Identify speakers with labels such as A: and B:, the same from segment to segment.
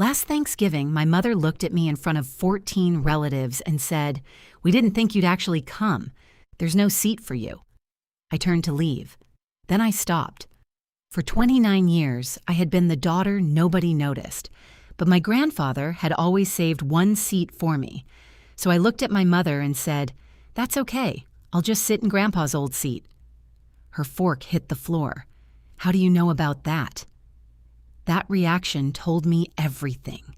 A: Last Thanksgiving, my mother looked at me in front of 14 relatives and said, "We didn't think you'd actually come. There's no seat for you." I turned to leave. Then I stopped. For 29 years, I had been the daughter nobody noticed, but my grandfather had always saved one seat for me. So I looked at my mother and said, "That's okay. I'll just sit in Grandpa's old seat." Her fork hit the floor. "How do you know about that?" That reaction told me everything.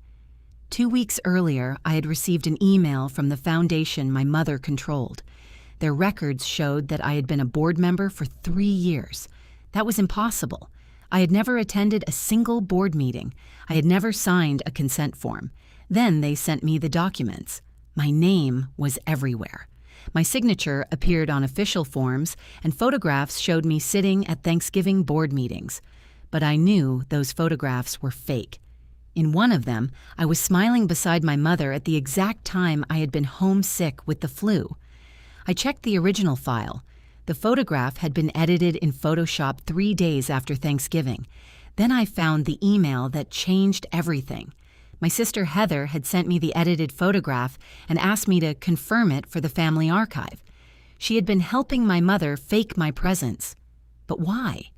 A: 2 weeks earlier, I had received an email from the foundation my mother controlled. Their records showed that I had been a board member for 3 years. That was impossible. I had never attended a single board meeting. I had never signed a consent form. Then they sent me the documents. My name was everywhere. My signature appeared on official forms, and photographs showed me sitting at Thanksgiving board meetings. But I knew those photographs were fake. In one of them, I was smiling beside my mother at the exact time I had been homesick with the flu. I checked the original file. The photograph had been edited in Photoshop 3 days after Thanksgiving. Then I found the email that changed everything. My sister Heather had sent me the edited photograph and asked me to confirm it for the family archive. She had been helping my mother fake my presence. But why?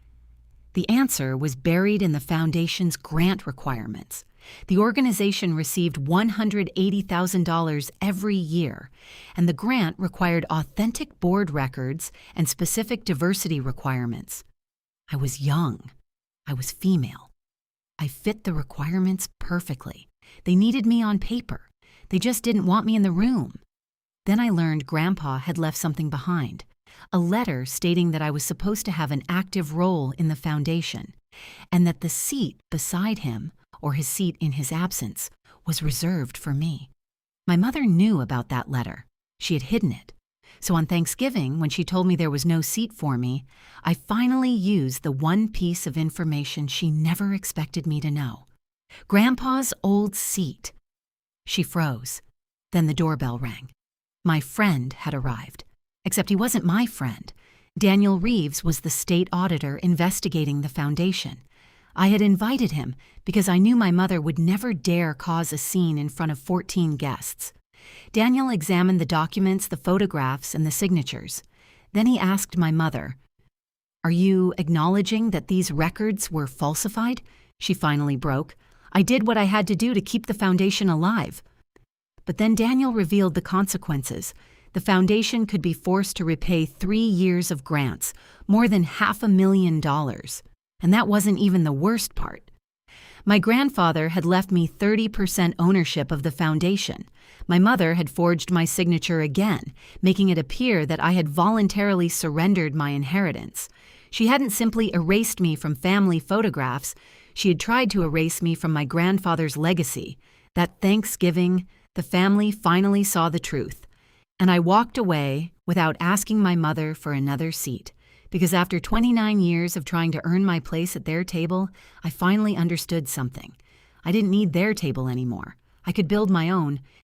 A: The answer was buried in the foundation's grant requirements. The organization received $180,000 every year, and the grant required authentic board records and specific diversity requirements. I was young. I was female. I fit the requirements perfectly. They needed me on paper. They just didn't want me in the room. Then I learned Grandpa had left something behind. A letter stating that I was supposed to have an active role in the foundation, and that the seat beside him, or his seat in his absence, was reserved for me. My mother knew about that letter. She had hidden it. So on Thanksgiving, when she told me there was no seat for me, I finally used the one piece of information she never expected me to know. Grandpa's old seat. She froze. Then the doorbell rang. My friend had arrived. Except he wasn't my friend. Daniel Reeves was the state auditor investigating the foundation. I had invited him because I knew my mother would never dare cause a scene in front of 14 guests. Daniel examined the documents, the photographs, and the signatures. Then he asked my mother, "Are you acknowledging that these records were falsified?" She finally broke. "I did what I had to do to keep the foundation alive." But then Daniel revealed the consequences. The foundation could be forced to repay 3 years of grants, more than $500,000. And that wasn't even the worst part. My grandfather had left me 30% ownership of the foundation. My mother had forged my signature again, making it appear that I had voluntarily surrendered my inheritance. She hadn't simply erased me from family photographs. She had tried to erase me from my grandfather's legacy. That Thanksgiving, the family finally saw the truth. And I walked away without asking my mother for another seat, because after 29 years of trying to earn my place at their table, I finally understood something. I didn't need their table anymore. I could build my own,